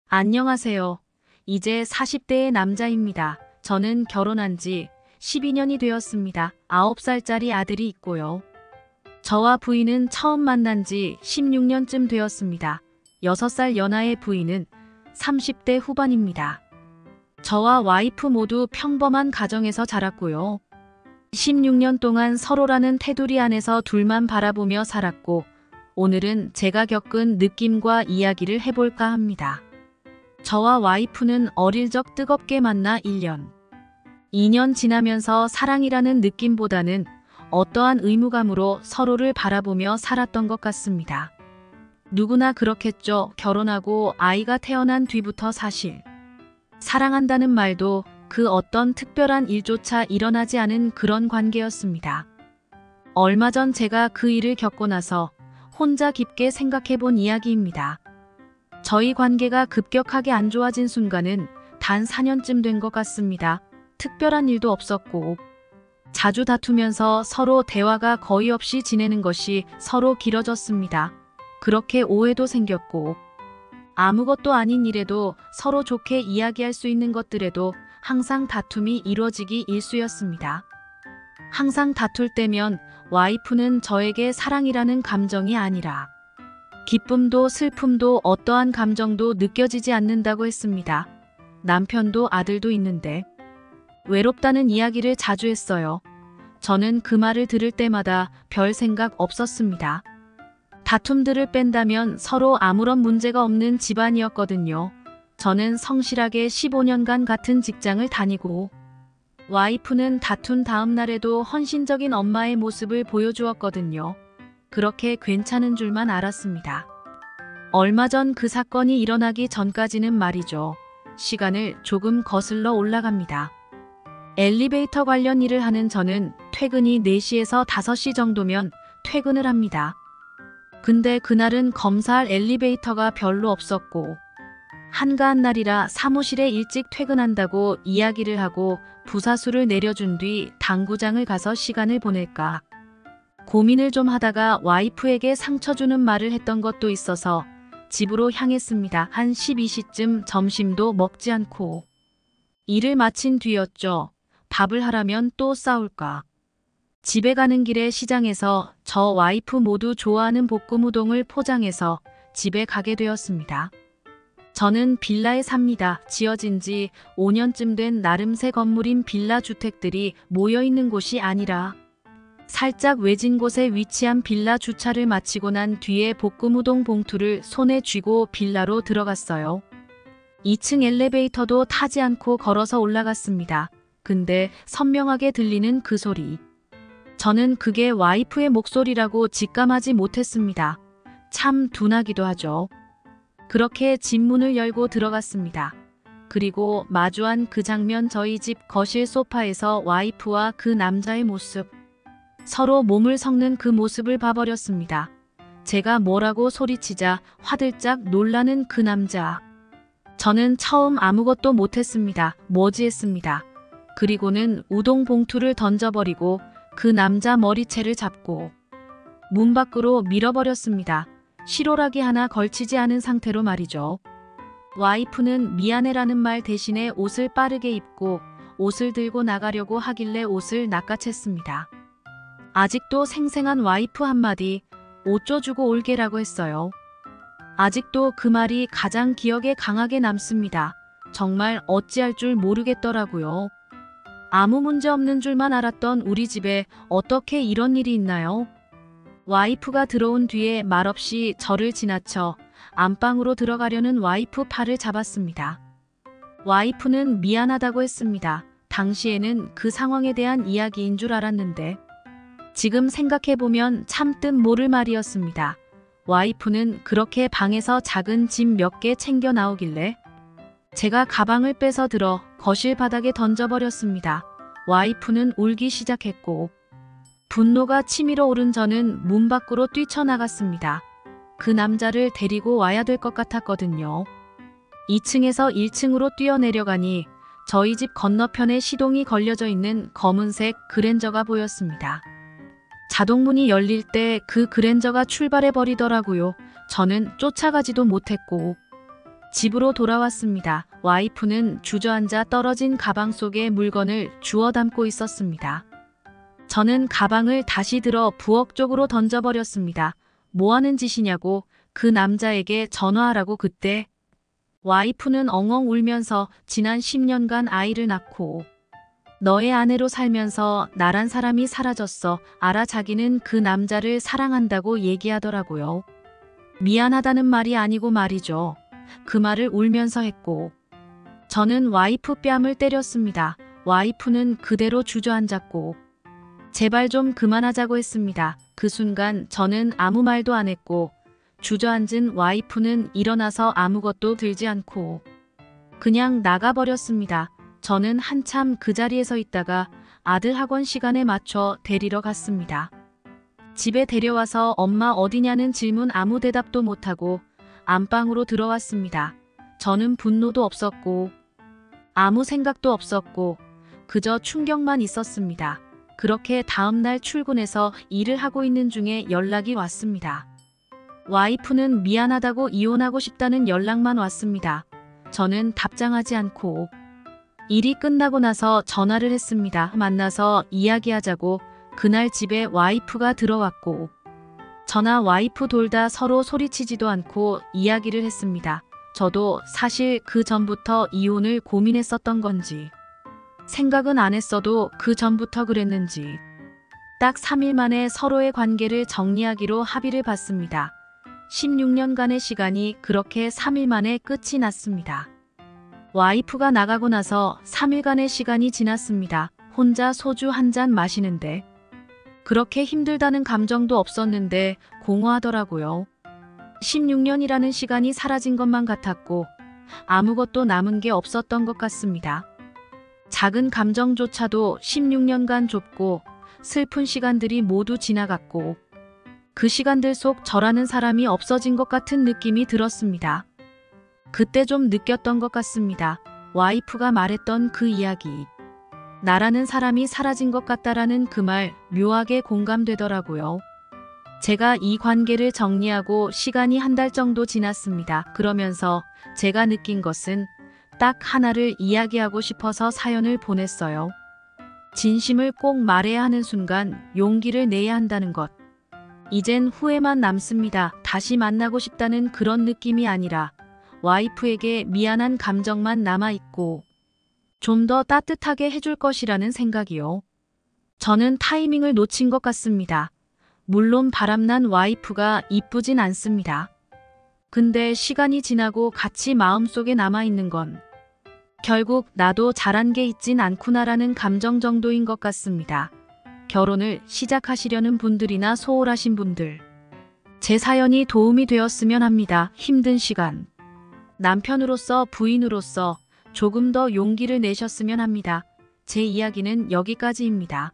안녕하세요. 이제 40대의 남자입니다. 저는 결혼한 지 12년이 되었습니다. 9살짜리 아들이 있고요. 저와 부인은 처음 만난 지 16년쯤 되었습니다. 6살 연하의 부인은 30대 후반입니다. 저와 와이프 모두 평범한 가정에서 자랐고요. 16년 동안 서로라는 테두리 안에서 둘만 바라보며 살았고, 오늘은 제가 겪은 느낌과 이야기를 해볼까 합니다. 저와 와이프는 어릴 적 뜨겁게 만나 1년, 2년 지나면서 사랑이라는 느낌보다는 어떠한 의무감으로 서로를 바라보며 살았던 것 같습니다. 누구나 그렇겠죠. 결혼하고 아이가 태어난 뒤부터 사실. 사랑한다는 말도 그 어떤 특별한 일조차 일어나지 않은 그런 관계였습니다. 얼마 전 제가 그 일을 겪고 나서 혼자 깊게 생각해 본 이야기입니다. 저희 관계가 급격하게 안 좋아진 순간은 단 4년쯤 된 것 같습니다. 특별한 일도 없었고, 자주 다투면서 서로 대화가 거의 없이 지내는 것이 서로 길어졌습니다. 그렇게 오해도 생겼고, 아무것도 아닌 일에도 서로 좋게 이야기할 수 있는 것들에도 항상 다툼이 이루어지기 일쑤였습니다. 항상 다툴 때면 와이프는 저에게 사랑이라는 감정이 아니라 기쁨도 슬픔도 어떠한 감정도 느껴지지 않는다고 했습니다. 남편도 아들도 있는데 외롭다는 이야기를 자주 했어요. 저는 그 말을 들을 때마다 별 생각 없었습니다. 다툼들을 뺀다면 서로 아무런 문제가 없는 집안이었거든요. 저는 성실하게 15년간 같은 직장을 다니고, 와이프는 다툰 다음 날에도 헌신적인 엄마의 모습을 보여주었거든요. 그렇게 괜찮은 줄만 알았습니다. 얼마 전 그 사건이 일어나기 전까지는 말이죠. 시간을 조금 거슬러 올라갑니다. 엘리베이터 관련 일을 하는 저는 퇴근이 4시에서 5시 정도면 퇴근을 합니다. 근데 그날은 검사할 엘리베이터가 별로 없었고, 한가한 날이라 사무실에 일찍 퇴근한다고 이야기를 하고 부사수를 내려준 뒤 당구장을 가서 시간을 보낼까 고민을 좀 하다가 와이프에게 상처 주는 말을 했던 것도 있어서 집으로 향했습니다. 한 12시쯤 점심도 먹지 않고. 일을 마친 뒤였죠. 밥을 하라면 또 싸울까. 집에 가는 길에 시장에서 저 와이프 모두 좋아하는 볶음 우동을 포장해서 집에 가게 되었습니다. 저는 빌라에 삽니다. 지어진 지 5년쯤 된 나름새 건물인 빌라 주택들이 모여있는 곳이 아니라 살짝 외진 곳에 위치한 빌라 주차를 마치고 난 뒤에 볶음 우동 봉투를 손에 쥐고 빌라로 들어갔어요. 2층 엘리베이터도 타지 않고 걸어서 올라갔습니다. 근데 선명하게 들리는 그 소리. 저는 그게 와이프의 목소리라고 직감하지 못했습니다. 참 둔하기도 하죠. 그렇게 집 문을 열고 들어갔습니다. 그리고 마주한 그 장면, 저희 집 거실 소파에서 와이프와 그 남자의 모습. 서로 몸을 섞는 그 모습을 봐버렸습니다. 제가 뭐라고 소리치자 화들짝 놀라는 그 남자. 저는 처음 아무것도 못했습니다. 뭐지 했습니다. 그리고는 우동 봉투를 던져버리고 그 남자 머리채를 잡고 문 밖으로 밀어버렸습니다. 실오라기 하나 걸치지 않은 상태로 말이죠. 와이프는 미안해라는 말 대신에 옷을 빠르게 입고 옷을 들고 나가려고 하길래 옷을 낚아챘습니다. 아직도 생생한 와이프 한마디, 옷 줘주고 올게라고 했어요. 아직도 그 말이 가장 기억에 강하게 남습니다. 정말 어찌할 줄 모르겠더라고요. 아무 문제 없는 줄만 알았던 우리 집에 어떻게 이런 일이 있나요? 와이프가 들어온 뒤에 말없이 저를 지나쳐 안방으로 들어가려는 와이프 팔을 잡았습니다. 와이프는 미안하다고 했습니다. 당시에는 그 상황에 대한 이야기인 줄 알았는데 지금 생각해보면 참뜻 모를 말이었습니다. 와이프는 그렇게 방에서 작은 짐 몇 개 챙겨 나오길래 제가 가방을 빼서 들어 거실 바닥에 던져버렸습니다. 와이프는 울기 시작했고 분노가 치밀어 오른 저는 문 밖으로 뛰쳐나갔습니다. 그 남자를 데리고 와야 될 것 같았거든요. 2층에서 1층으로 뛰어내려가니 저희 집 건너편에 시동이 걸려져 있는 검은색 그랜저가 보였습니다. 자동문이 열릴 때 그 그랜저가 출발해 버리더라고요. 저는 쫓아가지도 못했고 집으로 돌아왔습니다. 와이프는 주저앉아 떨어진 가방 속에 물건을 주워 담고 있었습니다. 저는 가방을 다시 들어 부엌 쪽으로 던져버렸습니다. 뭐 하는 짓이냐고 그 남자에게 전화하라고. 그때 와이프는 엉엉 울면서 지난 10년간 아이를 낳고 너의 아내로 살면서 나란 사람이 사라졌어. 알아, 자기는 그 남자를 사랑한다고 얘기하더라고요. 미안하다는 말이 아니고 말이죠. 그 말을 울면서 했고 저는 와이프 뺨을 때렸습니다. 와이프는 그대로 주저앉았고 제발 좀 그만하자고 했습니다. 그 순간 저는 아무 말도 안 했고 주저앉은 와이프는 일어나서 아무것도 들지 않고 그냥 나가버렸습니다. 저는 한참 그 자리에 서 있다가 아들 학원 시간에 맞춰 데리러 갔습니다. 집에 데려와서 엄마 어디냐는 질문 아무 대답도 못하고 안방으로 들어왔습니다. 저는 분노도 없었고 아무 생각도 없었고 그저 충격만 있었습니다. 그렇게 다음날 출근해서 일을 하고 있는 중에 연락이 왔습니다. 와이프는 미안하다고 이혼하고 싶다는 연락만 왔습니다. 저는 답장하지 않고 일이 끝나고 나서 전화를 했습니다. 만나서 이야기하자고. 그날 집에 와이프가 들어왔고 저나 와이프 둘 다 서로 소리치지도 않고 이야기를 했습니다. 저도 사실 그 전부터 이혼을 고민했었던 건지 생각은 안 했어도 그 전부터 그랬는지 딱 3일 만에 서로의 관계를 정리하기로 합의를 봤습니다. 16년간의 시간이 그렇게 3일 만에 끝이 났습니다. 와이프가 나가고 나서 3일간의 시간이 지났습니다. 혼자 소주 한 잔 마시는데 그렇게 힘들다는 감정도 없었는데 공허하더라고요. 16년이라는 시간이 사라진 것만 같았고 아무것도 남은 게 없었던 것 같습니다. 작은 감정조차도 16년간 좁고 슬픈 시간들이 모두 지나갔고 그 시간들 속 저라는 사람이 없어진 것 같은 느낌이 들었습니다. 그때 좀 느꼈던 것 같습니다. 와이프가 말했던 그 이야기. 나라는 사람이 사라진 것 같다라는 그 말 묘하게 공감되더라고요. 제가 이 관계를 정리하고 시간이 한 달 정도 지났습니다. 그러면서 제가 느낀 것은 딱 하나를 이야기하고 싶어서 사연을 보냈어요. 진심을 꼭 말해야 하는 순간 용기를 내야 한다는 것. 이젠 후회만 남습니다. 다시 만나고 싶다는 그런 느낌이 아니라 와이프에게 미안한 감정만 남아있고 좀 더 따뜻하게 해줄 것이라는 생각이요. 저는 타이밍을 놓친 것 같습니다. 물론 바람난 와이프가 이쁘진 않습니다. 근데 시간이 지나고 같이 마음속에 남아있는 건 결국 나도 잘한 게 있진 않구나라는 감정 정도인 것 같습니다. 결혼을 시작하시려는 분들이나 소홀하신 분들, 제 사연이 도움이 되었으면 합니다. 힘든 시간, 남편으로서 부인으로서 조금 더 용기를 내셨으면 합니다. 제 이야기는 여기까지입니다.